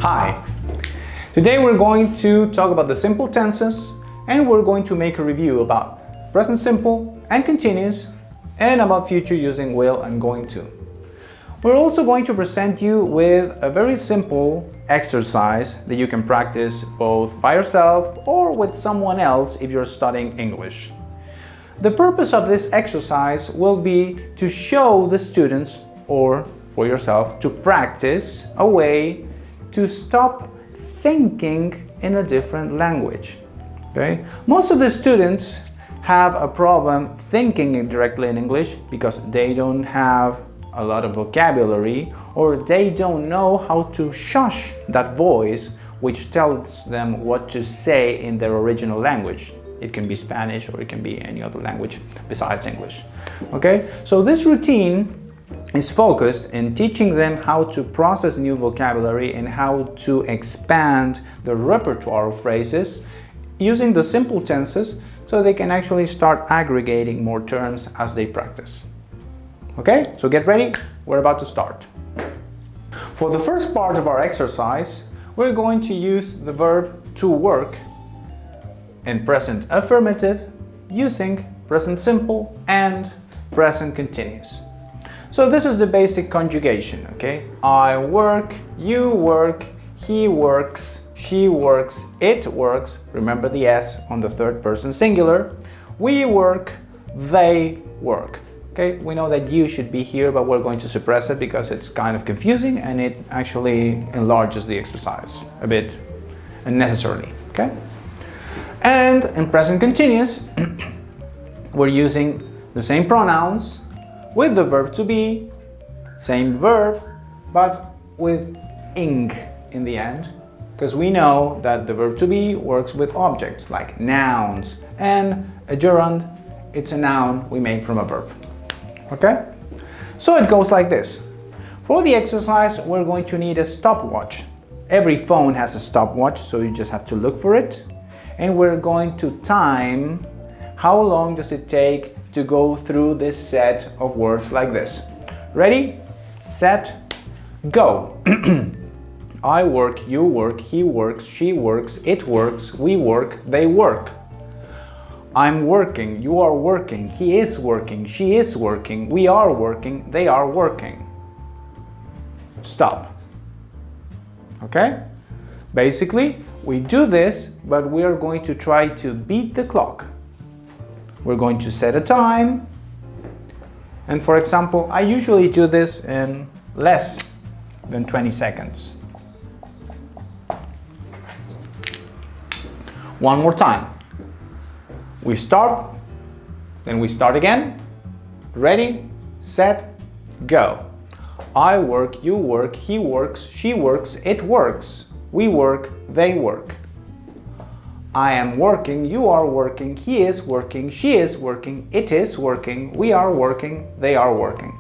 Hi! Today we're going to talk about the simple tenses, and we're going to make a review about present simple and continuous, and about future using will and going to. We're also going to present you with a very simple exercise that you can practice both by yourself or with someone else if you're studying English. The purpose of this exercise will be to show the students, or for yourself, to practice a way to stop thinking in a different language. Okay? Most of the students have a problem thinking directly in English because they don't have a lot of vocabulary, or they don't know how to shush that voice which tells them what to say in their original language. It can be Spanish or it can be any other language besides English. Okay? So this routine is focused in teaching them how to process new vocabulary and how to expand the repertoire of phrases using the simple tenses, so they can actually start aggregating more terms as they practice. Okay, so get ready, we're about to start. For the first part of our exercise, we're going to use the verb to work in present affirmative using present simple and present continuous. So this is the basic conjugation, okay? I work, you work, he works, she works, it works. Remember the S on the third person singular. We work, they work. Okay, we know that you should be here, but we're going to suppress it because it's kind of confusing and it actually enlarges the exercise a bit unnecessarily, okay? And in present continuous, we're using the same pronouns with the verb to be, same verb, but with ing in the end, because we know that the verb to be works with objects like nouns, and a gerund, it's a noun we made from a verb. Okay? So it goes like this. For the exercise, we're going to need a stopwatch. Every phone has a stopwatch, so you just have to look for it. And we're going to time how long does it take to go through this set of words like this. Ready, set, go. I work, you work, he works, she works, it works, we work, they work. I'm working, you are working, he is working, she is working, we are working, they are working. Stop. Okay? Basically, we do this, but we are going to try to beat the clock. We're going to set a time, and for example, I usually do this in less than 20 seconds. One more time. We stop, then we start again. Ready, set, go. I work, you work, he works, she works, it works, we work, they work. I am working, you are working, he is working, she is working, it is working, we are working, they are working.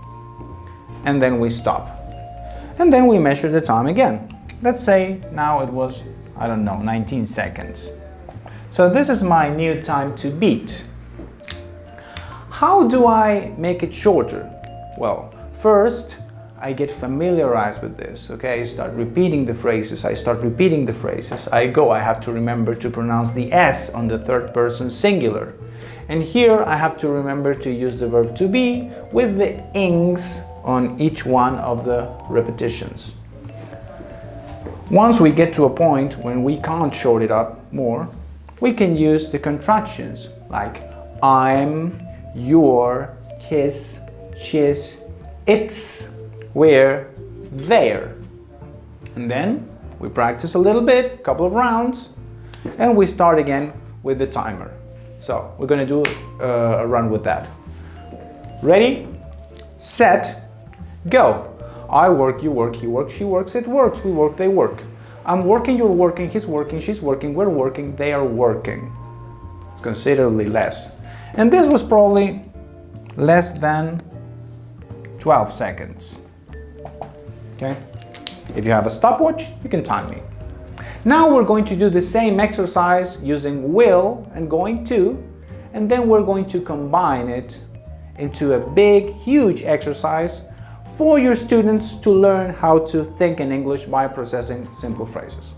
And then we stop. And then we measure the time again. Let's say now it was, I don't know, 19 seconds. So this is my new time to beat. How do I make it shorter? Well, first I get familiarized with this, okay? I start repeating the phrases, I have to remember to pronounce the S on the third person singular. And here I have to remember to use the verb to be with the ings on each one of the repetitions. Once we get to a point when we can't short it up more, we can use the contractions like I'm, your, his, she's, its, we're, there. And then we practice a little bit, a couple of rounds, and we start again with the timer. So we're going to do a run with that. Ready, set, go. I work, you work, he works, she works, it works, we work, they work. I'm working, you're working, he's working, she's working, we're working, they are working. It's considerably less. And this was probably less than 12 seconds. Okay? If you have a stopwatch, you can time me. Now we're going to do the same exercise using will and going to, and then we're going to combine it into a big, huge exercise for your students to learn how to think in English by processing simple phrases.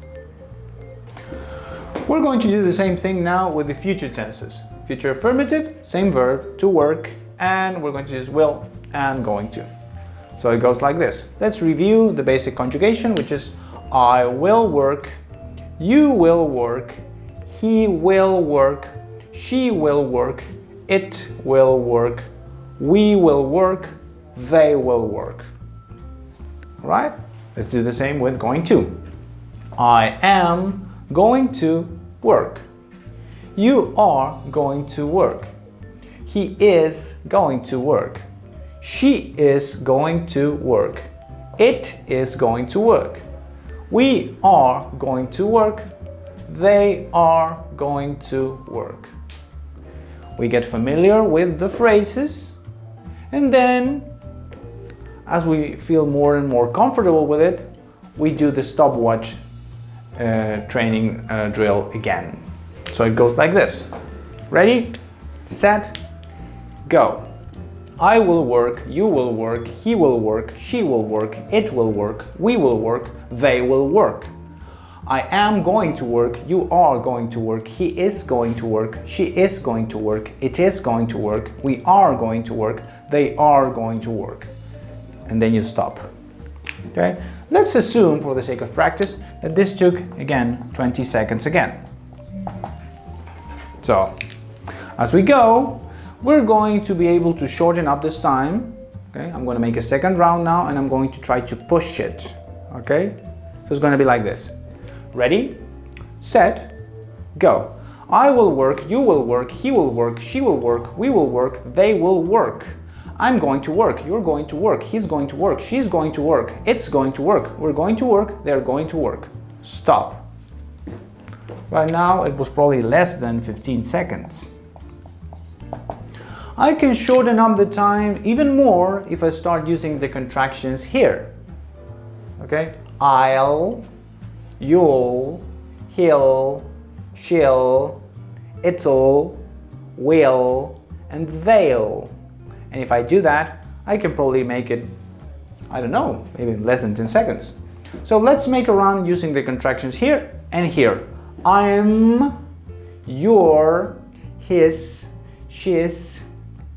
We're going to do the same thing now with the future tenses. Future affirmative, same verb, to work, and we're going to use will and going to. So it goes like this. Let's review the basic conjugation, which is I will work, you will work, he will work, she will work, it will work, we will work, they will work. All right? Let's do the same with going to. I am going to work. You are going to work. He is going to work. She is going to work. It is going to work. We are going to work. They are going to work. We get familiar with the phrases, and then as we feel more and more comfortable with it, we do the stopwatch training drill again. So it goes like this. Ready, set, go. I will work, you will work, he will work, she will work, it will work, we will work, they will work. I am going to work, you are going to work, he is going to work, she is going to work, it is going to work, we are going to work, they are going to work. And then you stop. Okay? Let's assume, for the sake of practice, that this took, again, 20 seconds again. So, as we go, we're going to be able to shorten up this time. Okay? I'm going to make a second round now, and I'm going to try to push it. Okay? So it's going to be like this. Ready, set, go. I will work, you will work, he will work, she will work, we will work, they will work. I'm going to work, you're going to work, he's going to work, she's going to work, it's going to work, we're going to work, they're going to work. Stop. Right now it was probably less than 15 seconds. I can shorten up the time even more if I start using the contractions here. Okay? I'll, you'll, he'll, she'll, it'll, will, and they'll. And if I do that, I can probably make it, I don't know, maybe less than 10 seconds. So let's make a round using the contractions here and here. I'm, your, his, she's,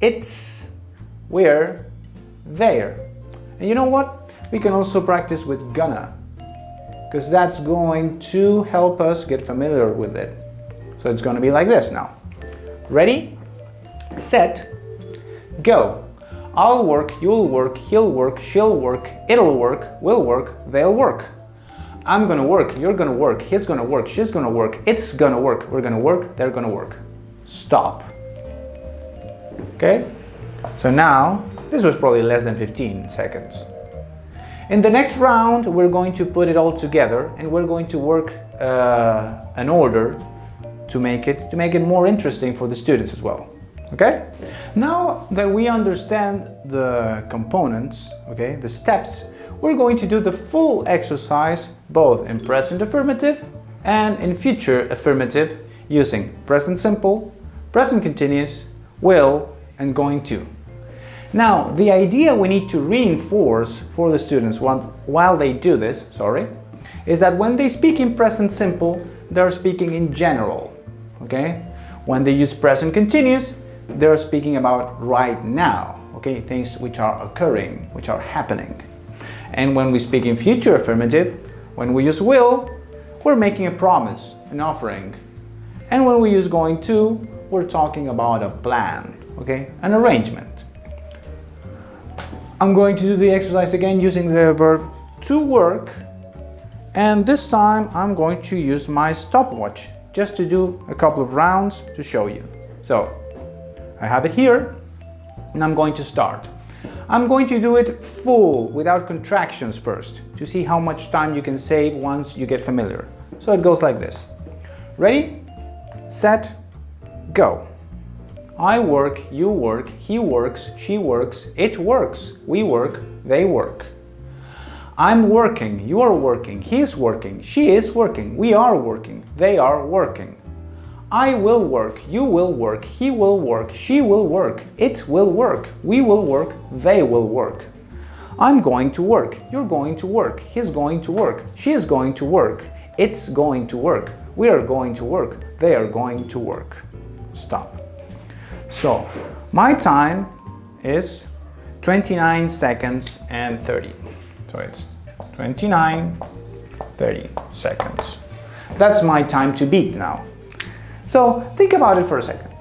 it's, we're, there. And you know what? We can also practice with gonna, because that's going to help us get familiar with it. So it's going to be like this now. Ready, set, go. I'll work, you'll work, he'll work, she'll work, it'll work, will work, they'll work. I'm gonna work, you're gonna work, he's gonna work, she's gonna work, it's gonna work, we're gonna work, they're gonna work. Stop. Okay? So now, this was probably less than 15 seconds. In the next round, we're going to put it all together and we're going to work an order to make it more interesting for the students as well. Okay? Now that we understand the components, okay, the steps, we're going to do the full exercise both in present affirmative and in future affirmative using present simple, present continuous, will, and going to. Now, the idea we need to reinforce for the students while they do this, is that when they speak in present simple, they're speaking in general, okay? When they use present continuous, they're speaking about right now, okay? Things which are occurring, which are happening. And when we speak in future affirmative, when we use will, we're making a promise, an offering. And when we use going to, we're talking about a plan, okay? An arrangement. I'm going to do the exercise again using the verb to work, and this time I'm going to use my stopwatch just to do a couple of rounds to show you. So I have it here and I'm going to start. I'm going to do it full without contractions first to see how much time you can save once you get familiar. So it goes like this. Ready, set, go. I work, you work, he works, she works, it works, we work, they work. I'm working, you are working, he is working, she is working, we are working, they are working. I will work, you will work, he will work, she will work, it will work, we will work, they will work. I'm going to work. You're going to work. He's going to work. She is going to work. It's going to work. We are going to work. They are going to work. Stop. So, my time is 29 seconds and 30. So it's 29, 30 seconds. That's my time to beat now. So think about it for a second.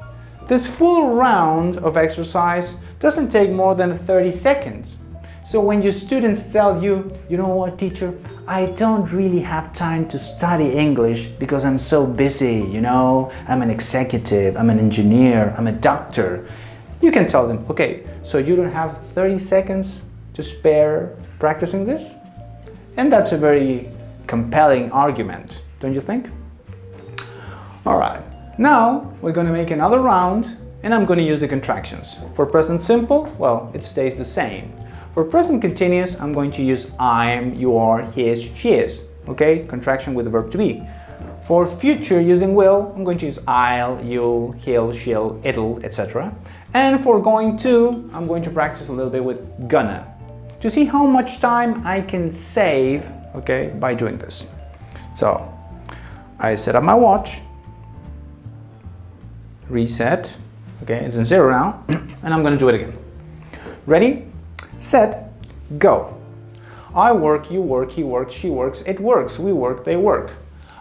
This full round of exercise doesn't take more than 30 seconds. So when your students tell you, you know what, teacher, I don't really have time to study English because I'm so busy, you know, I'm an executive, I'm an engineer, I'm a doctor. You can tell them, okay, so you don't have 30 seconds to spare practicing this? And that's a very compelling argument, don't you think? All right, now we're going to make another round and I'm going to use the contractions. For present simple, well, it stays the same. For present continuous, I'm going to use I'm, you are, he is, she is. Okay, contraction with the verb to be. For future using will, I'm going to use I'll, you'll, he'll, she'll, it'll, etc. And for going to, I'm going to practice a little bit with gonna to see how much time I can save, okay, by doing this. So, I set up my watch, reset, okay, it's in 0 now, and I'm going to do it again. Ready, set, go. I work, you work, he works, she works, it works, we work, they work.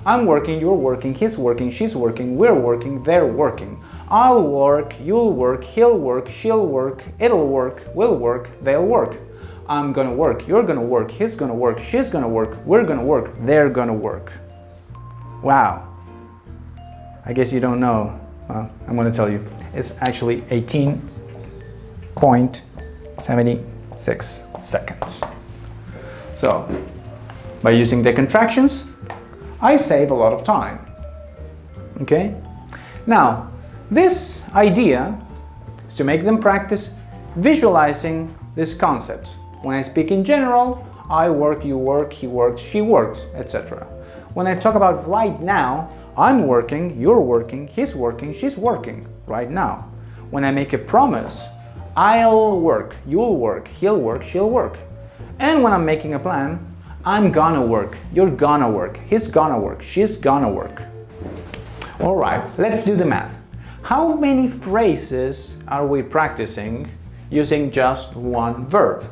I'm working, you're working, he's working, she's working, we're working, they're working. I'll work, you'll work, he'll work, she'll work, it'll work, we'll work, they'll work. I'm gonna work, you're gonna work, he's gonna work, she's gonna work, we're gonna work, they're gonna work. Wow. I guess you don't know. Well, I'm gonna tell you. It's actually 18.76 seconds. So, by using the contractions, I save a lot of time. Okay? Now, this idea is to make them practice visualizing this concept. When I speak in general, I work, you work, he works, she works, etc. When I talk about right now, I'm working, you're working, he's working, she's working right now. When I make a promise, I'll work, you'll work, he'll work, she'll work. And when I'm making a plan, I'm gonna work, you're gonna work, he's gonna work, she's gonna work. All right, let's do the math. How many phrases are we practicing using just one verb?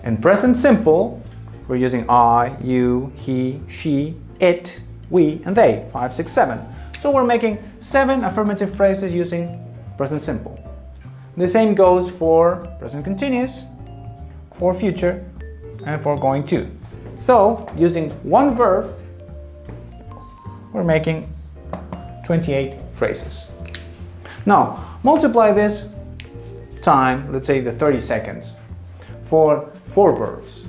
In present simple, we're using I, you, he, she, it, we, and they, 5, 6, 7. So we're making 7 affirmative phrases using present simple. The same goes for present continuous, for future, and for going to. So, using one verb, we're making 28 phrases. Now, multiply this time, let's say the 30 seconds, for 4 verbs.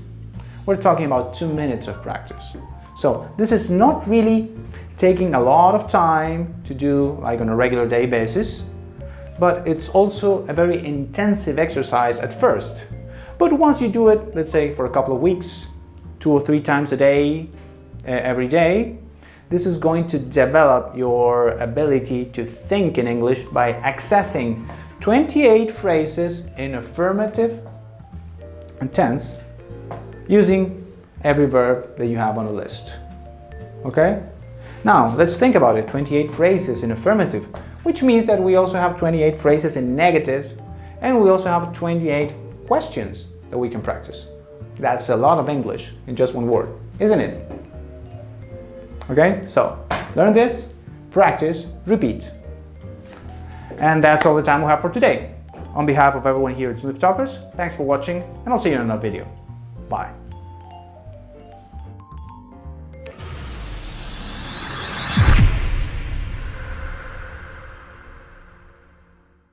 We're talking about 2 minutes of practice. So, this is not really taking a lot of time to do like on a regular day basis, but it's also a very intensive exercise at first. But once you do it, let's say for a couple of weeks, 2 or 3 times a day, every day, this is going to develop your ability to think in English by accessing 28 phrases in affirmative and tense using every verb that you have on the list. Okay? Now, let's think about it. 28 phrases in affirmative, which means that we also have 28 phrases in negative, and we also have 28 questions that we can practice. That's a lot of English in just one word, isn't it? Okay, so learn this, practice, repeat. And that's all the time we have for today. On behalf of everyone here at Smooth Talkers, thanks for watching, and I'll see you in another video. Bye.